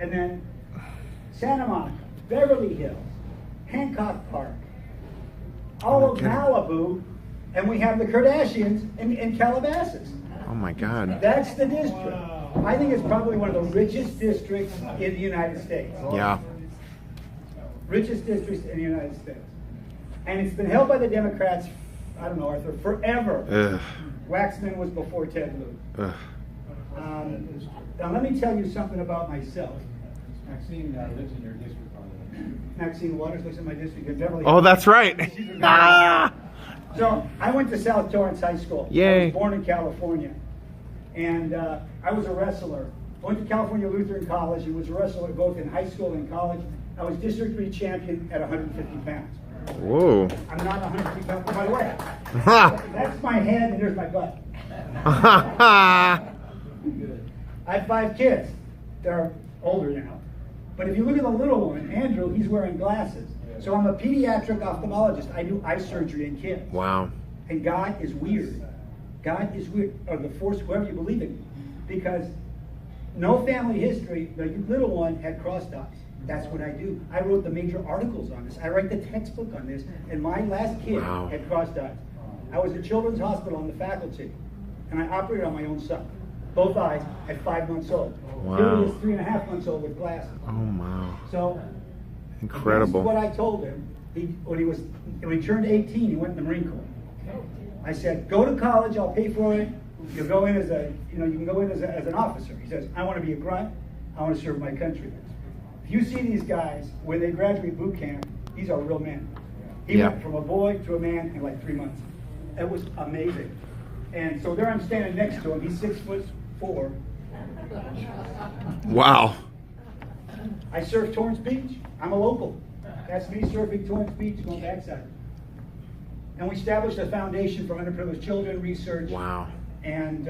And then Santa Monica, Beverly Hills, Hancock Park, all of Malibu, and we have the Kardashians in Calabasas. Oh my God. That's the district. I think it's probably one of the richest districts in the United States. Yeah. Richest districts in the United States. And it's been held by the Democrats, I don't know, Arthur, forever. Ugh. Waxman was before Ted Lieu. Ugh. Now let me tell you something about myself. Maxine lives in your district, by the way. Maxine Waters lives in my district in Beverly. Oh, that's right. Ah! So I went to South Torrance High School. Yay. I was born in California. And I was a wrestler. Went to California Lutheran College. I was a wrestler both in high school and college. I was District 3 champion at 150 pounds. Whoa. I'm not 150 pounds, by the way. That's my head and there's my butt. I have 5 kids. They're older now. But if you look at the little one, Andrew, he's wearing glasses. So I'm a pediatric ophthalmologist. I do eye surgery in kids. Wow. And God is weird. God is weird, or the force, whoever you believe in. Because no family history, the little one had cross dots. That's what I do. I wrote the major articles on this. I write the textbook on this. And my last kid had cross dots. I was at Children's Hospital on the faculty. And I operated on my own son. Both eyes at 5 months old. Wow. Here he is 3.5 months old with glasses. Oh wow. So incredible. This is what I told him. When he turned 18, he went in the Marine Corps. I said, go to college, I'll pay for it. You'll go in as you can go in as an officer. He says, I want to be a grunt. I want to serve my country. If you see these guys, when they graduate boot camp, these are real men. He went from a boy to a man in like 3 months. It was amazing. And so there I'm standing next to him. He's 6'4". Wow. I surf Torrance Beach. I'm a local. That's me surfing Torrance Beach, going backside. And we established a foundation for underprivileged children research and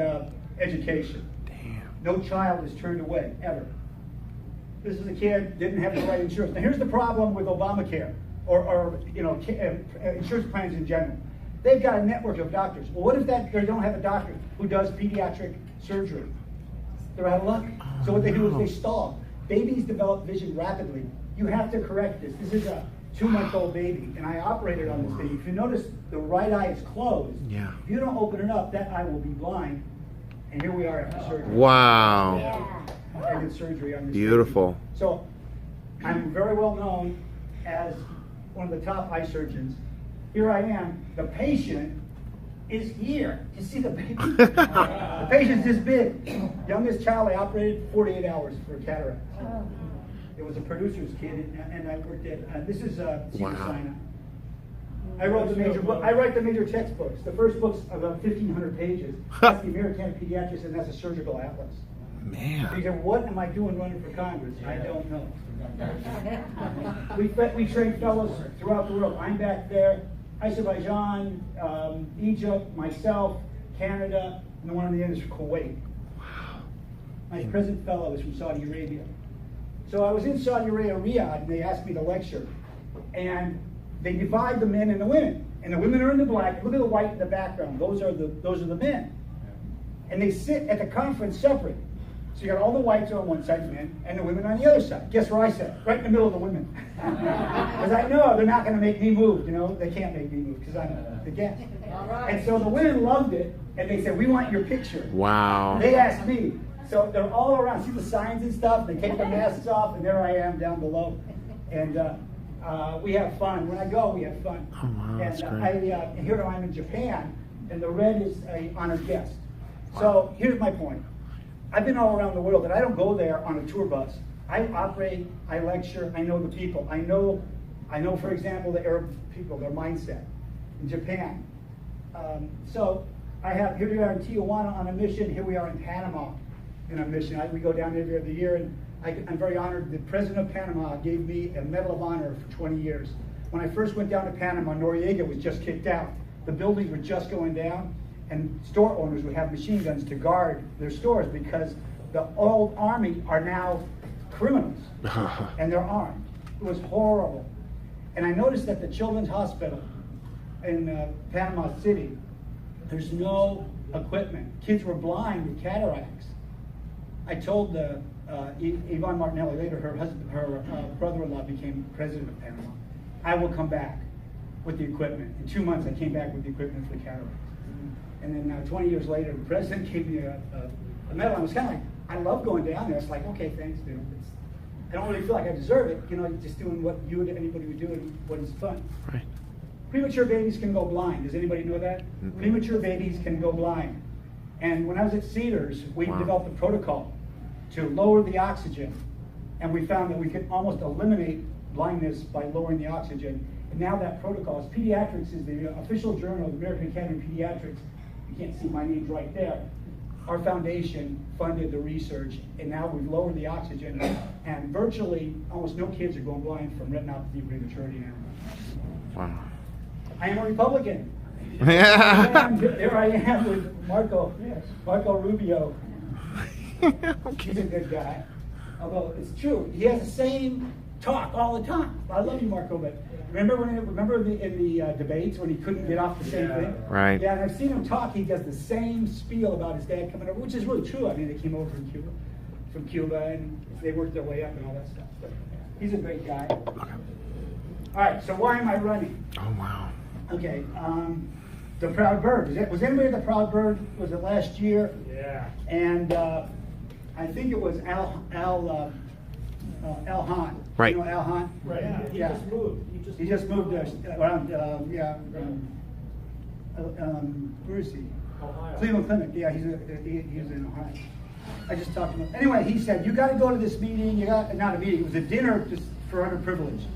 education. Damn. No child is turned away, ever. This is a kid, didn't have the right insurance. Now here's the problem with Obamacare, or insurance plans in general. They've got a network of doctors. Well, what if they don't have a doctor who does pediatric surgery? They're out of luck. So what they do is they stall. Babies develop vision rapidly. You have to correct this. This is a 2-month-old baby, and I operated on this baby. If you notice, the right eye is closed. Yeah. If you don't open it up, that eye will be blind. And here we are after surgery. Wow. I did surgery on this Beautiful. baby. So I'm very well known as one of the top eye surgeons. Here I am. The patient is here. You see the baby? The patient's this big. Youngest child I operated 48 hours for cataract. It was a producer's kid, and I worked at. This is Sinai. I wrote the major book. I write the major textbooks. The first book's about 1,500 pages. That's the American Pediatrics, and that's a surgical atlas. Man. So you said, what am I doing running for Congress? I don't know. We train fellows throughout the world. I'm back there. Azerbaijan, Egypt, myself, Canada, and the one on the end is Kuwait. Wow. My present fellow is from Saudi Arabia. So I was in Saudi Arabia, Riyadh, and they asked me to lecture. And they divide the men and the women. And the women are in the black. Look at the white in the background. Those are the men. And they sit at the conference separate. So you got all the whites on one side, the men, and the women on the other side. Guess where I sat? Right in the middle of the women. Because I know they're not going to make me move. You know, they can't make me move because I'm the guest. And so the women loved it, and they said, "We want your picture." Wow. They asked me. So they're all around. See the signs and stuff. They take their masks off, and there I am down below. And we have fun. When I go, we have fun. Oh, wow, that's and great. here I'm in Japan, and the red is an honored guest. So here's my point. I've been all around the world, and I don't go there on a tour bus. I operate, I lecture, I know the people. I know, for example, the Arab people, their mindset. In Japan. So here we are in Tijuana on a mission. Here we are in Panama in a mission. We go down every other year, and I'm very honored. The president of Panama gave me a Medal of Honor for 20 years. When I first went down to Panama, Noriega was just kicked out. The buildings were just going down. And store owners would have machine guns to guard their stores because the old army are now criminals and they're armed. It was horrible. And I noticed that the Children's Hospital in Panama City, there's no equipment. Kids were blind with cataracts. I told the Yvonne Martinelli, later her husband, her brother-in-law became president of Panama. I will come back with the equipment. In 2 months, I came back with the equipment for the cataracts. And then 20 years later, the president gave me a medal. I was kind of like, I love going down there. It's like, okay, thanks, dude. I don't really feel like I deserve it. You know, just doing what you and anybody would do and what is fun. Right. Premature babies can go blind. Does anybody know that? Mm-hmm. Premature babies can go blind. And when I was at Cedars, we developed a protocol to lower the oxygen. And we found that we could almost eliminate blindness by lowering the oxygen. And now that protocol is pediatrics, is the official journal of the American Academy of Pediatrics. You can't see my name's right there. Our foundation funded the research, and now we've lowered the oxygen, and virtually almost no kids are going blind from retinopathy prematurity now. Wow. I am a Republican. Yeah. And there I am with Marco Rubio. He's a good guy. Although it's true, he has the same talk all the time. I love you, Marco, but remember in the debates when he couldn't get off the same thing? Right. Yeah, and I've seen him talk. He does the same spiel about his dad coming over, which is really true. I mean, they came over from Cuba, and they worked their way up and all that stuff. But he's a great guy. Okay. All right, so why am I running? Oh, wow. Okay, the Proud Bird. Was anybody at the Proud Bird? Was it last year? Yeah. And I think it was Al Hahn. Right. You know Al Hahn? Right. Yeah. He just moved around. Where is he? Ohio. Cleveland Clinic. Yeah, he's in Ohio. I just talked to him. Anyway, he said you got to go to this meeting. You got not a meeting. It was a dinner just for underprivileged.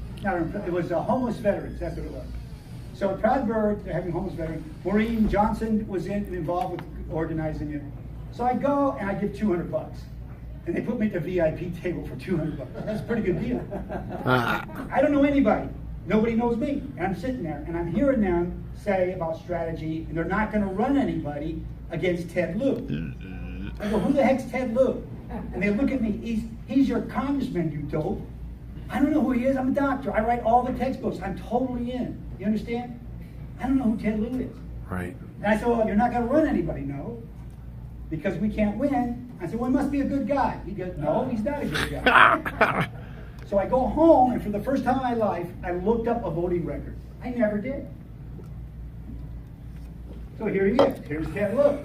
It was homeless veterans. That's what it was. So at Proud Bird, they're having homeless veterans. Maureen Johnson was involved with organizing it. So I go and I give $200. And they put me at the VIP table for $200. That's a pretty good deal. I don't know anybody. Nobody knows me. And I'm sitting there and I'm hearing them say about strategy, and they're not going to run anybody against Ted Lieu. I go, who the heck's Ted Lieu? And they look at me, he's your congressman, you dope. I don't know who he is. I'm a doctor. I write all the textbooks. I'm totally in. You understand? I don't know who Ted Lieu is. Right. And I said, well, you're not going to run anybody, no, because we can't win. I said, well, he must be a good guy. He goes, no, he's not a good guy. So I go home, and for the first time in my life, I looked up a voting record. I never did. So here he is. Here's Ted Lieu.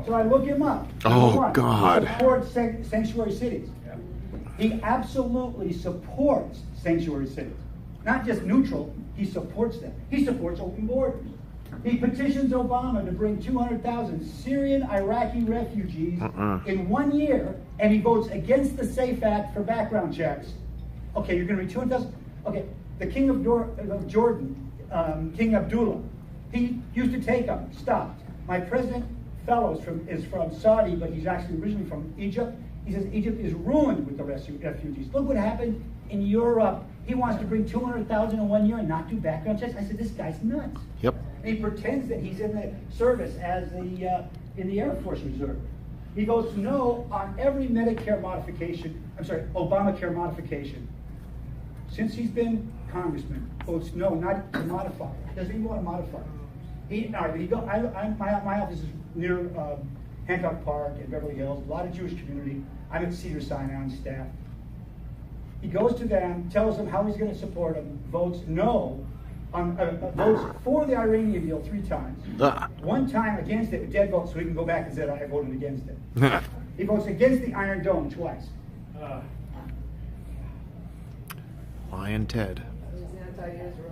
So I look him up. Oh, God. He supports sanctuary cities. He absolutely supports sanctuary cities. Not just neutral, he supports them. He supports open borders. He petitions Obama to bring 200,000 Syrian Iraqi refugees in 1 year, and he votes against the SAFE Act for background checks. Okay, you're going to bring 200,000? Okay, the king of Jordan, King Abdullah, he used to take them, stopped. My president fellow is from Saudi, but he's actually originally from Egypt. He says Egypt is ruined with the refugees. Look what happened in Europe. He wants to bring 200,000 in 1 year and not do background checks. I said, this guy's nuts. Yep. And he pretends that he's in the service as in the Air Force Reserve. He votes no on every Obamacare modification. Since he's been congressman, votes no, not to modify. Doesn't even want to modify. My office is near Hancock Park in Beverly Hills, a lot of Jewish community. I'm at Cedar Sinai on staff. He goes to them, tells them how he's going to support them, votes no, votes for the Iranian deal 3 times. 1 time against it, a dead vote, so he can go back and say, I voted against it. He votes against the Iron Dome twice. Lyin Ted.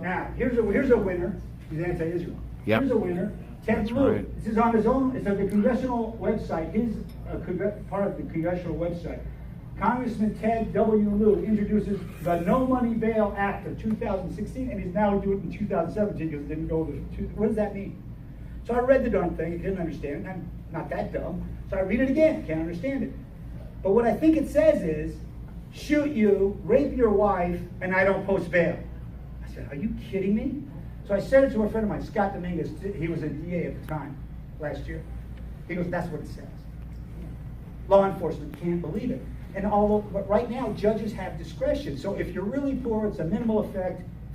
Now, here's a winner. He's anti-Israel. Yep. Here's a winner. Ted That's Lieu. right. This is on his own. It's on the congressional website. His part of the congressional website. Congressman Ted W. Lieu introduces the No Money Bail Act of 2016, and he's now doing it in 2017 because it didn't go to. What does that mean? So I read the darn thing. I didn't understand. I'm not that dumb. So I read it again. Can't understand it. But what I think it says is, shoot you, rape your wife, and I don't post bail. I said, are you kidding me? So I said it to a friend of mine, Scott Dominguez. He was a DA at the time, last year. He goes, that's what it says. Law enforcement can't believe it. But right now, judges have discretion. So if you're really poor, it's a minimal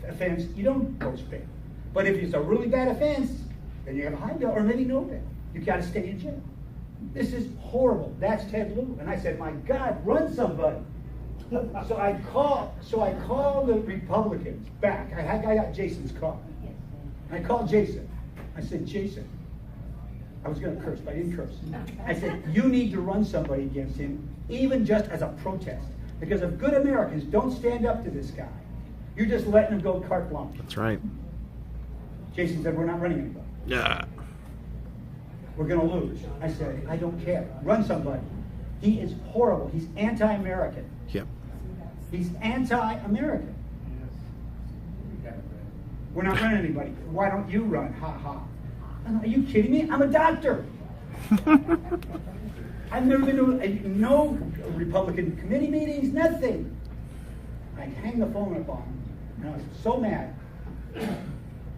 offense, you don't post bail. But if it's a really bad offense, then you have a high bail, or maybe no bail. You got to stay in jail. This is horrible. That's Ted Lieu. And I said, my God, run somebody. So I call the Republicans back. I got Jason's call. I called Jason. I said, Jason, I was going to curse, but I didn't curse. I said, you need to run somebody against him, even just as a protest. Because if good Americans don't stand up to this guy, you're just letting him go carte blanche. That's right. Jason said, we're not running anybody. Yeah. We're going to lose. I said, I don't care. Run somebody. He is horrible. He's anti-American. Yep. He's anti-American. We're not running anybody. Why don't you run? Ha ha. Are you kidding me? I'm a doctor. I've never been to no Republican committee meetings, nothing. I hang the phone up on him. And I was so mad.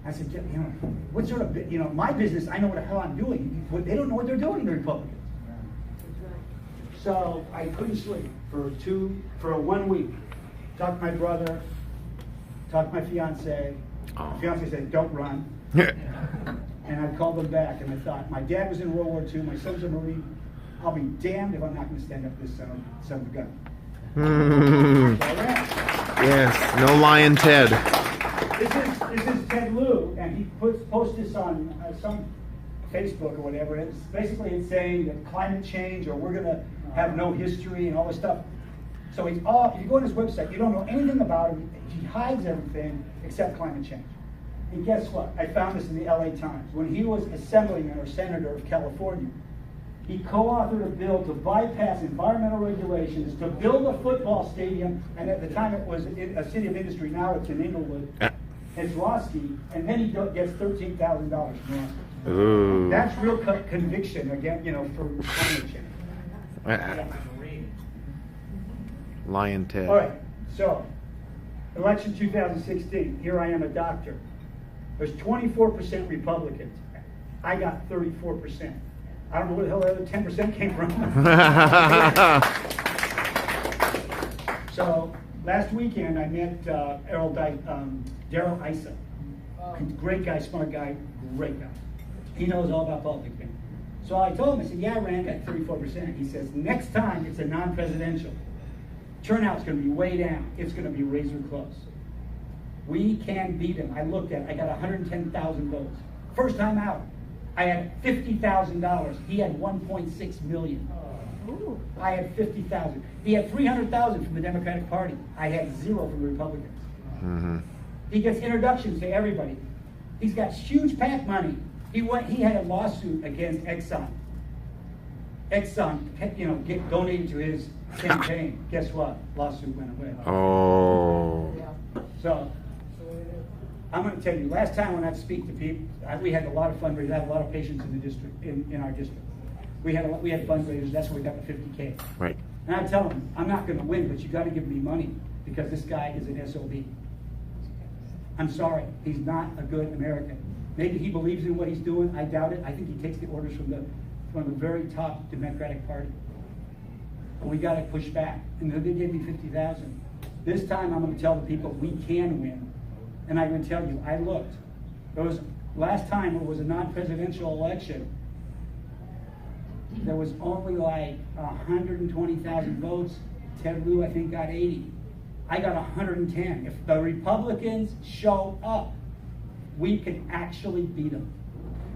I said, you know, what sort of, you know, my business, I know what the hell I'm doing. They don't know what they're doing, the Republicans. So I couldn't sleep for 1 week. Talked to my brother, talked to my fiance. My fiance said, don't run. And I called them back, and I thought, my dad was in World War II, my son's a Marine. I'll be damned if I'm not going to stand up to this son of a gun. Yes, no Lyin Ted. This is Ted Lieu, and he posts this on some Facebook or whatever. And it's basically it's saying that climate change, or we're going to have no history and all this stuff. So he's all, if you go on his website, you don't know anything about him. He hides everything except climate change. And guess what? I found this in the LA Times. When he was assemblyman or senator of California, he co-authored a bill to bypass environmental regulations to build a football stadium, and at the time it was a city of industry. Now it's in Inglewood. It's Roski, and then he gets $13,000 from Roski. Ooh. That's real conviction again, you know, for climate change. Lyin Ted. All right, so election 2016. Here I am, a doctor. There's 24% Republicans. I got 34%. I don't know where the hell the other 10% came from. So last weekend I met Daryl Issa. Great guy, smart guy, great guy. He knows all about politics, man. So I told him, I said, yeah, Rand got 34%. He says, next time it's a non-presidential. Turnout's going to be way down. It's going to be razor close. We can beat him. I looked at it. I got 110,000 votes. First time out. I had $50,000. He had 1.6 million. I had 50,000. He had 300,000 from the Democratic Party. I had 0 from the Republicans. Mm-hmm. He gets introductions to everybody. He's got huge PAC money. He had a lawsuit against Exxon. Exxon, you know, donated to his campaign. Guess what? Lawsuit went away. Oh. So I'm going to tell you, last time when I speak to people, we had a lot of fundraisers. I have a lot of patients in the district, in our district. We had fundraisers. That's where we got the 50K. Right. And I tell them, I'm not going to win, but you got to give me money because this guy is an SOB. I'm sorry, he's not a good American. Maybe he believes in what he's doing. I doubt it. I think he takes the orders from the very top Democratic Party. But we got to push back. And they gave me 50,000. This time I'm going to tell the people we can win. And I'm going to tell you, I looked. Last time it was a non-presidential election. There was only like 120,000 votes. Ted Lieu, I think, got 80. I got 110. If the Republicans show up, we can actually beat them.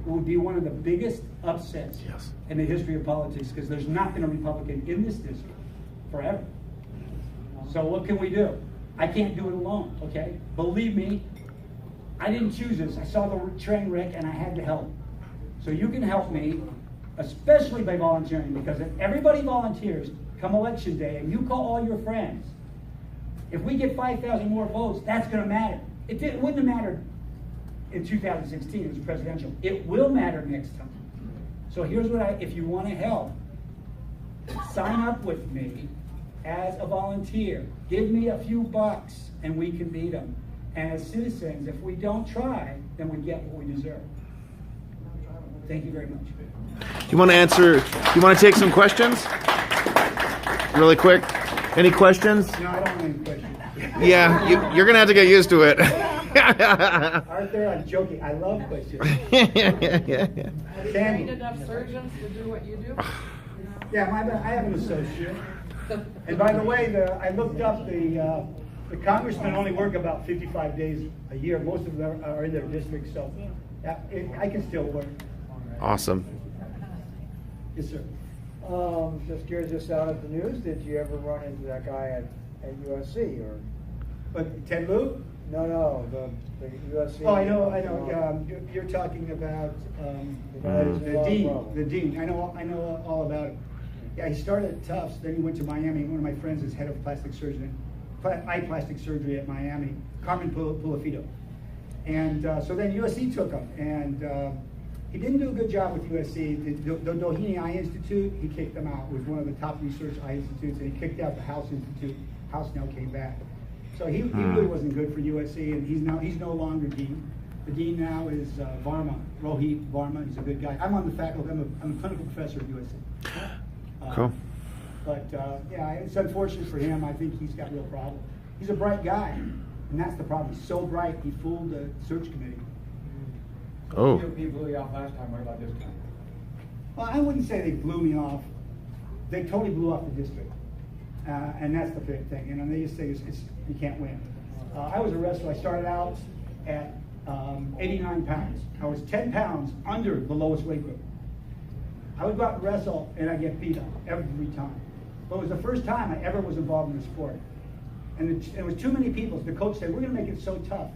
It would be one of the biggest upsets in the history of politics because there's not been a Republican in this district forever. So what can we do? I can't do it alone, okay? Believe me, I didn't choose this. I saw the train wreck and I had to help. So you can help me, especially by volunteering, because if everybody volunteers come election day and you call all your friends, if we get 5,000 more votes, that's going to matter. It wouldn't have mattered in 2016, it was presidential. It will matter next time. So here's what if you want to help, sign up with me as a volunteer. Give me a few bucks and we can beat them. And as citizens, if we don't try, then we get what we deserve. Thank you very much. You want to take some questions? Really quick. Any questions? No, I don't have any questions. Yeah, you're going to have to get used to it. Arthur, I'm joking. I love questions. Have you trained Sandy. enough surgeons to do what you do? Yeah, I have an associate. And by the way, I looked up the congressmen only work about 55 days a year. Most of them are in their district, so yeah, I can still work. Awesome. Yes, sir. Just curious, just out of the news, did you ever run into that guy at USC or? But Ted Lieu? No, the USC. Oh, I know. You're talking about the dean. I know all about it. Yeah, he started at Tufts, then he went to Miami. One of my friends is head of plastic surgery, eye plastic surgery at Miami, Carmen Pulafito. And so then USC took him, and he didn't do a good job with USC. The Doheny Eye Institute, he kicked them out. It was one of the top research eye institutes, and he kicked out the House Institute. House now came back. So he really wasn't good for USC, and he's no longer dean. The dean now is Varma, Rohit Varma. He's a good guy. I'm on the faculty. I'm a clinical professor at USC. Cool. But yeah, it's unfortunate for him. I think he's got real problems. He's a bright guy, and that's the problem. He's so bright, he fooled the search committee. Oh. GOP blew you off last time. What about this time? Well, I wouldn't say they blew me off. They totally blew off the district, and that's the big thing. And they just say you can't win. I was a wrestler. I started out at 89 pounds. I was 10 pounds under the lowest weight group. I would go out and wrestle, and I'd get beat up every time. But it was the first time I ever was involved in the sport. And it was too many people. The coach said, we're going to make it so tough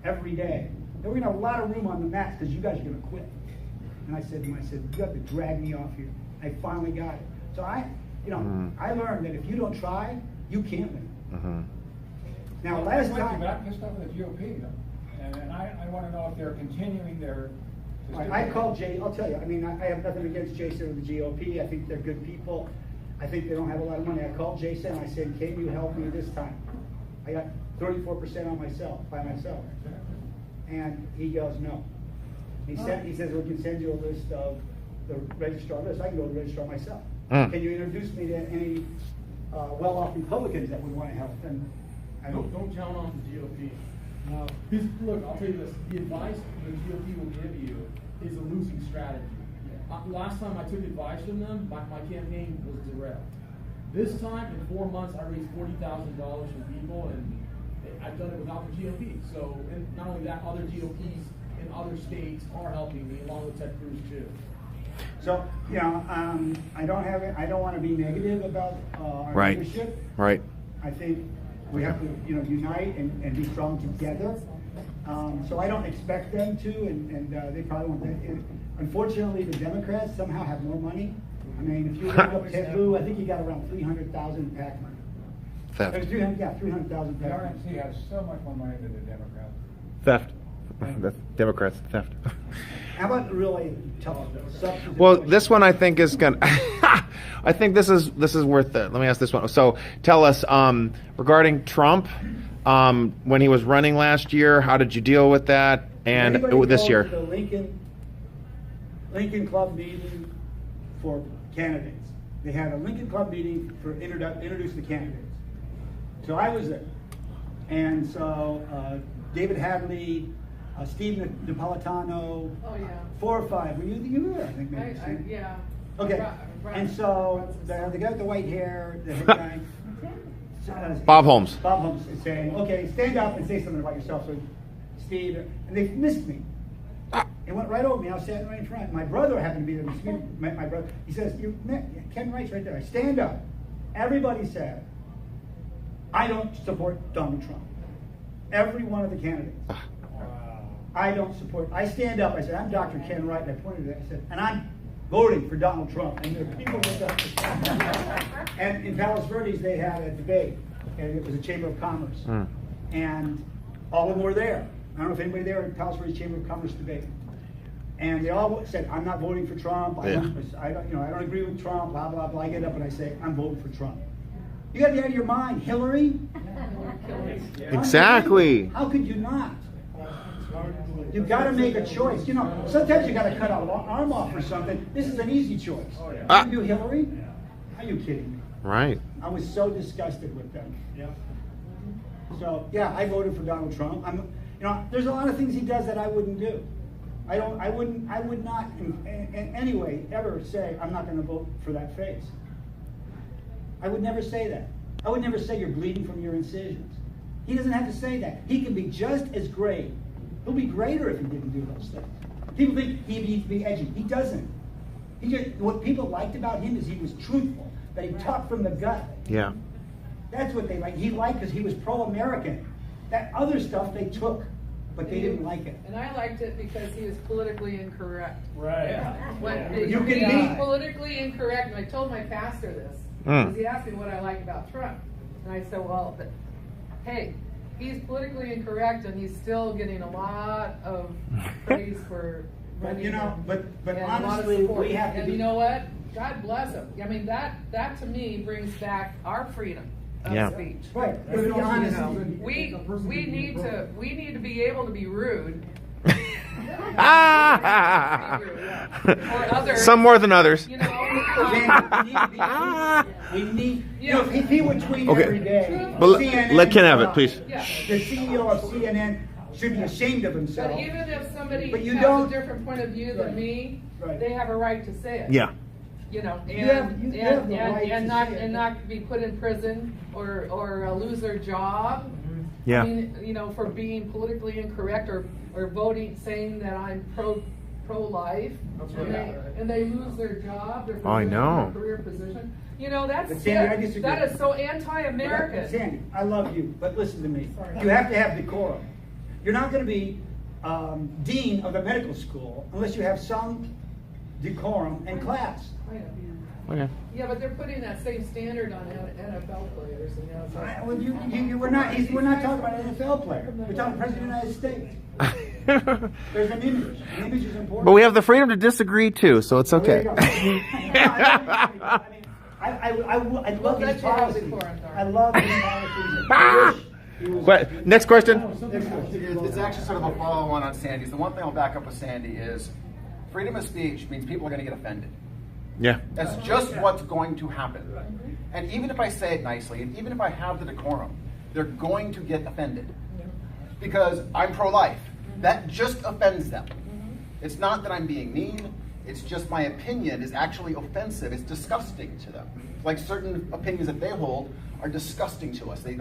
every day. And we're going to have a lot of room on the mats because you guys are going to quit. And I said to him, you have to drag me off here. I finally got it. So I learned that if you don't try, you can't win. Now, last time... Back this stuff with the GOP, though. And I want to know if they're continuing their... I called Jay. I'll tell you. I mean, I have nothing against Jason or the GOP. I think they're good people. I think they don't have a lot of money. I called Jason. I said, "Can you help me this time?" I got 34% by myself, and he goes, "No." He says we can send you a list of the registrar list. I can go to the registrar myself. Can you introduce me to any well-off Republicans that would want to help? And Don't count on the GOP. Look, I'll tell you this. The advice the GOP will give you is a losing strategy. Last time I took advice from them, my campaign was derailed. This time, in 4 months, I raised $40,000 from people, and I've done it without the GOP. So, and not only that, other GOPs in other states are helping me, along with Ted Cruz too. So, I don't want to be negative about our Right. leadership. Right. I think we have to, unite and be strong together. So I don't expect them to, and they probably won't. Unfortunately, the Democrats somehow have more money. I mean, if you look up Ted Lieu, I think he got around 300,000 PAC money. Theft. 300,000 The PAC money. RNC has so much more money than the Democrats. Theft. That's Democrats. Theft. How about really tough substantive Well, questions? this one I think is gonna. I think this is worth it. Let me ask this one. So, tell us regarding Trump, when he was running last year, how did you deal with that? And Anybody this go year, to the Lincoln Club meeting for candidates. They had a Lincoln Club meeting for introduce the candidates. So I was there, and so David Hadley, Steve Napolitano. Oh, yeah. 4 or 5. Were you there? I think maybe. Steve? Yeah. Okay. And so the guy with the white hair, the head guy. Bob Holmes. Bob Holmes is saying, "Okay, stand up and say something about yourself." So Steve, and they missed me. It went right over me. I was standing right in front. My brother happened to be there. My brother. He says, Ken Wright's right there. I stand up. Everybody said, "I don't support Donald Trump." Every one of the candidates. I don't support. I stand up. I said, "I'm Dr. Ken Wright." And I pointed at it. I said, "And I'm voting for Donald Trump." And there were people with us. And in Palos Verdes, they had a debate, and it was a Chamber of Commerce, and all of them were there. I don't know if anybody there in Palos Verdes Chamber of Commerce debate. And they all said, "I'm not voting for Trump. I don't agree with Trump." Blah blah blah. I get up and I say, "I'm voting for Trump." You got to be out of your mind, Hillary. Exactly. How could you not? You've got to make a choice. Sometimes you got to cut an arm off or something. This is an easy choice. You do Hillary? Are you kidding me? Right. I was so disgusted with them. So yeah, I voted for Donald Trump. know, there's a lot of things he does that I wouldn't do. I would not in any way ever say, I'm not going to vote for that face. I would never say that. I would never say you're bleeding from your incisions. He doesn't have to say that. He can be just as great. He'll be greater if he didn't do those things. People think he needs to be edgy. He doesn't. What people liked about him is he was truthful, that he talked from the gut. Yeah. That's what they liked. He liked because he was pro-American. That other stuff they took, but they didn't like it. And I liked it because he was politically incorrect. Right. When You can he be. was politically incorrect, and I told my pastor this, because he asked me what I like about Trump. And I said, well, but, hey, he's politically incorrect, and he's still getting a lot of praise for But running. you know, but and a lot of honestly, support. we have to And be. you know what? God bless him. I mean, that to me brings back our freedom of Yeah. speech. Right. But You be honest. know, we need to be able to be rude. Or others. Some more than others. You know, We need, you know, if he would tweet Okay. every day. But CNN let Ken have it, please. yeah. The CEO of CNN should be ashamed of himself. But even if somebody But you has don't- a different point of view than Right. me, Right. they have a right to say it. Yeah. You know, You have the right to not say it. and not be put in prison or lose their job. Yeah. I mean, you know, for being politically incorrect or voting, saying that I'm pro-life, and they lose their job, their Oh, I know. their career position. You know, that's But Sandy, I sick. disagree. That is so anti-American. Sandy, I love you, but listen to me. You have to have decorum. You're not going to be dean of the medical school unless you have some decorum and class. I know. Okay. Yeah, but they're putting that same standard on NFL players, and you know, it's like, Well, we're not talking about an NFL player. We're talking President of the United States. There's an image. An image is important. But we have the freedom to disagree too, so it's There okay. you go. I love Well, his that's your policies. decorum, Darn. I love his policies. I wish he was- But next question. It's actually sort of a follow-on on Sandy's. The one thing I'll back up with Sandy is freedom of speech means people are going to get offended. Yeah. That's just what's going to happen. And even if I say it nicely, and even if I have the decorum, they're going to get offended. Because I'm pro-life. That just offends them. It's not that I'm being mean, it's just my opinion is actually offensive. It's disgusting to them. Like certain opinions that they hold are disgusting to us. They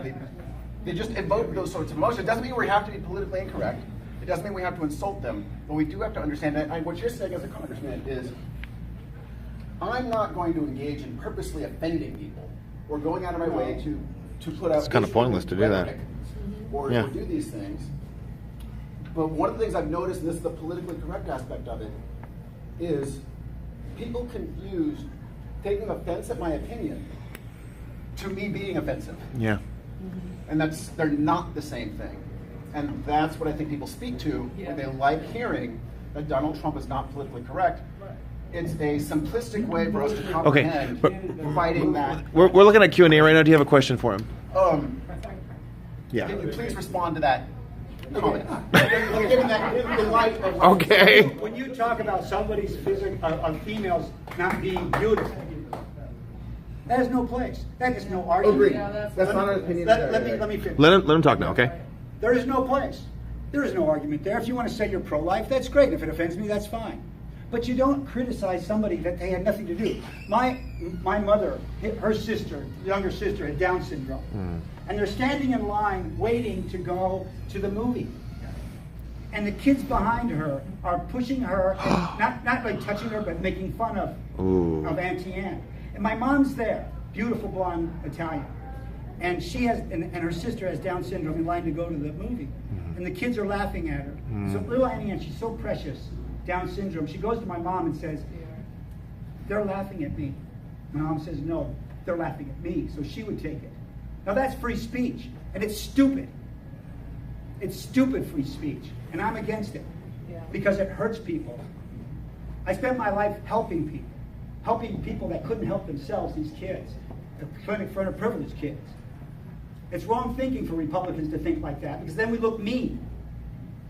just evoke those sorts of emotions. It doesn't mean we have to be politically incorrect. It doesn't mean we have to insult them. But we do have to understand that what you're saying as a congressman is, I'm not going to engage in purposely offending people or going out of my way to put out. It's kind of pointless to do that. rhetoric Or Yeah. do these things. But one of the things I've noticed, and this is the politically correct aspect of it, is people confuse taking offense at my opinion to me being offensive. Yeah. And they're not the same thing. And that's what I think people speak to when they like hearing that Donald Trump is not politically correct. It's a simplistic way for us to comprehend but- fighting that. We're looking at Q&A right now. Do you have a question for him? Yeah. Can you please respond to that comment? Given that in light of what- Okay. When you talk about somebody's females not being beautiful, that has no place. That is no argument. Agreed. Yeah, That's not our opinion. Let me finish. Let him talk now, okay? There is no place. There is no argument there. If you want to say you're pro-life, that's great. If it offends me, that's fine. But you don't criticize somebody that they had nothing to do. My mother, her sister, younger sister, had Down syndrome. And they're standing in line waiting to go to the movie. And the kids behind her are pushing her, not like touching her, but making fun of Auntie Anne. And my mom's there, beautiful blonde Italian. And she has, and her sister has Down syndrome in line to go to the movie. And the kids are laughing at her. So little Annie Anne, she's so precious, Down syndrome. She goes to my mom and says, they're laughing at me. My mom says, no, they're laughing at me. So she would take it. Now that's free speech. And it's stupid. It's stupid free speech. And I'm against it. Because it hurts people. I spent my life helping people that couldn't help themselves, these kids. The privileged kids. It's wrong thinking for Republicans to think like that, because then we look mean.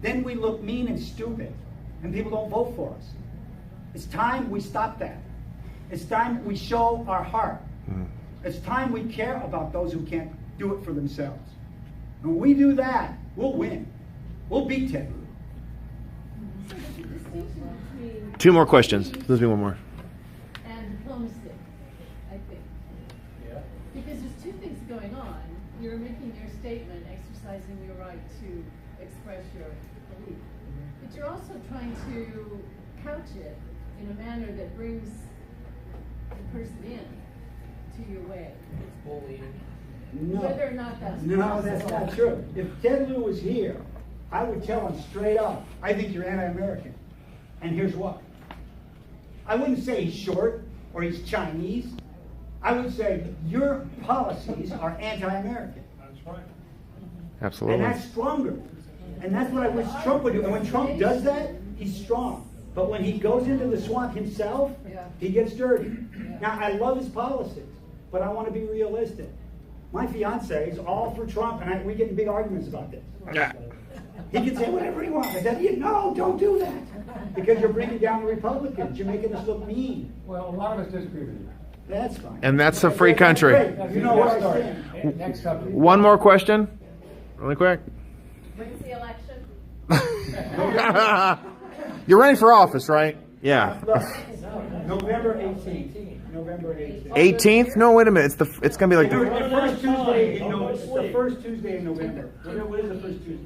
Then we look mean and stupid, and people don't vote for us. It's time we stop that. It's time we show our heart. It's time we care about those who can't do it for themselves. And when we do that, we'll win. We'll beat Ted Lieu. So there's a distinction between Two more questions. There's be one more. and diplomacy, I think. Yeah. Because there's two things going on. You're making your statement, exercising your right to express your belief. But you're also trying to couch it in a manner that brings the person in to your way. It's bullying. No. Whether or not that's No, possible. that's not true. If Ted Lieu was here, I would tell him straight up, I think you're anti-American. And here's why. I wouldn't say he's short or he's Chinese. I would say your policies are anti-American. That's right. Absolutely. And that's stronger. And that's what I wish Trump would do. And when Trump does that, he's strong. But when he goes into the swamp himself, Yeah. he gets dirty. Now, I love his policies, but I want to be realistic. My fiance is all for Trump, and we get in big arguments about this. He can say whatever he wants. I said, no, don't do that. Because you're bringing down the Republicans. You're making us look mean. Well, a lot of us disagree with you. That's fine. And that's a free country. Great. You know what I stand. Next subject. One more question, really quick. When's the election? You're running for office, right? Yeah. November 18th. November 18th. 18th? No, wait a minute. It's gonna be like The the first Tuesday in November. It's the first Tuesday in November. What is the first Tuesday?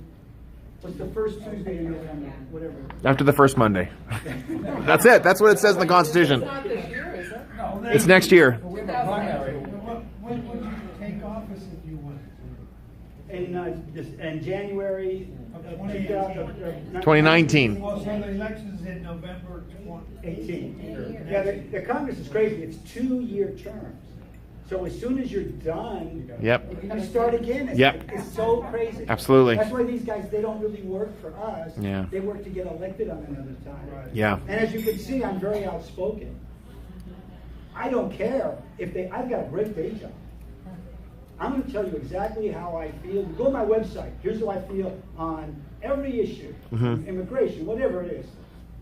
What's the first Tuesday in November? Whatever. after the first Monday. That's it. That's what it says in the Constitution. It's not this year, is it? No, It's next year. we have a primary. When would you take office if you would? In January of 2019. Well, so the election's in November 18. Yeah, the Congress is crazy. It's 2-year terms. So as soon as you're done, Yep. you start again. It's, Yep. it's so crazy. Absolutely. That's why these guys, they don't really work for us. Yeah. They work to get elected on another time. Yeah. And as you can see, I'm very outspoken. I don't care if I've got a great day job. I'm going to tell you exactly how I feel. Go to my website. Here's how I feel on every issue, immigration, whatever it is.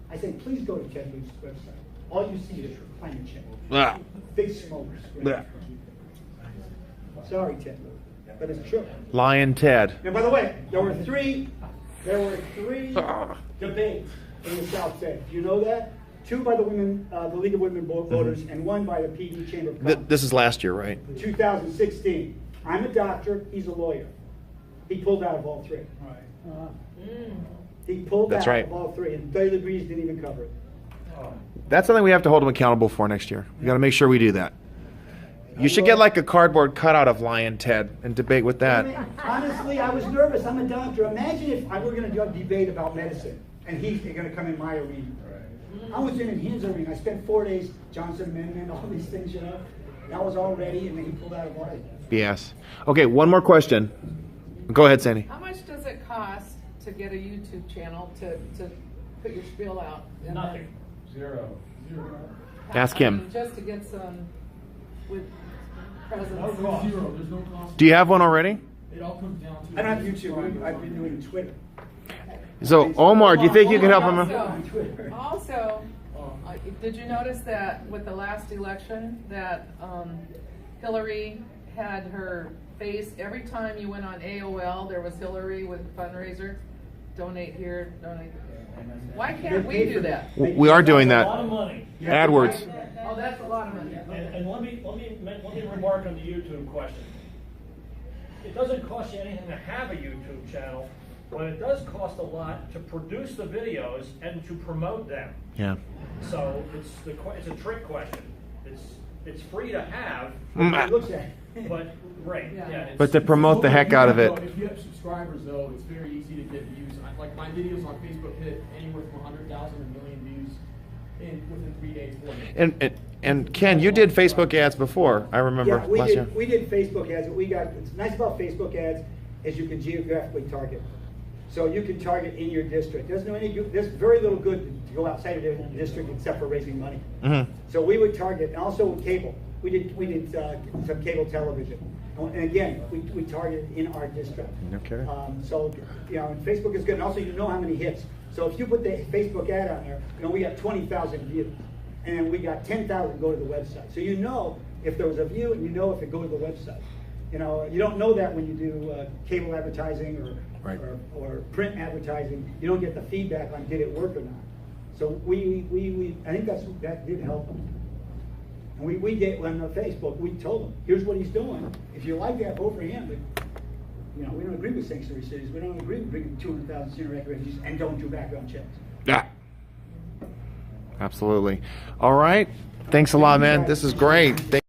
I say, please go to Ted Lieu's website. All you see is climate change. Ah. Big smokers. Yeah. Sorry, Ted Lieu, but it's true. Lyin Ted. And by the way, there were three debates in the South Bay. Do you know that? 2 by the women, the League of Women Voters, and 1 by the PD Chamber of Commerce. This is last year, right? 2016. I'm a doctor. He's a lawyer. He pulled out of all 3. He pulled That's out right. of all 3, and Daily Breeze didn't even cover it. That's something we have to hold him accountable for next year. We got to make sure we do that. You should get like a cardboard cutout of Lyin Ted and debate with that. Honestly, I was nervous. I'm a doctor. Imagine if I were going to do a debate about medicine, and he's going to come in my arena. I was in his arena. I spent 4 days, Johnson Amendment, all these things, you know. That was all ready, and then he pulled out of all. BS. Okay, one more question. Go ahead, Sandy. How much does it cost to get a YouTube channel to put your spiel out? And Nothing. Zero. Ask I him. mean, just to get some with presence. No cost. Zero. There's no cost. Do you have one already? It all comes down to. I don't have YouTube. I've been doing Twitter. So, Omar, do you think you can help him? Also, did you notice that with the last election that Hillary had her face every time you went on AOL, there was Hillary with fundraiser, donate here, donate. Why can't we do that? We are doing A lot that. of money. AdWords. Oh, that's a lot of money. And let me remark on the YouTube question. It doesn't cost you anything to have a YouTube channel, but it does cost a lot to produce the videos and to promote them. Yeah. So it's a trick question. It's free to have, It looks at it. but right, yeah. But to promote the heck out of it. If you have subscribers, though, it's very easy to get views. Like my videos on Facebook hit anywhere from 100,000 to 1 million views within 3 days, 4 days. And Ken, you did Facebook ads before. I remember Yeah, last year. we did Facebook ads. What's nice about Facebook ads is you can geographically target. So you can target in your district. There's very little good to go outside of your district except for raising money. So we would target, and also with cable. We did some cable television. And again, we targeted in our district. No kidding. So, you know, and Facebook is good. And also you know how many hits. So if you put the Facebook ad on there, you know, we got 20,000 views. And we got 10,000 go to the website. So you know if there was a view and you know if it go to the website. You know, you don't know that when you do cable advertising Right. or print advertising. You don't get the feedback on did it work or not. So I think that did help them. And we did on Facebook. We told them, here's what he's doing. If you like that, vote for him. But, you know, we don't agree with sanctuary cities. We don't agree with bringing 200,000 senior refugees and don't do background checks. Yeah. Absolutely. All right. Thanks a lot, man. This is great.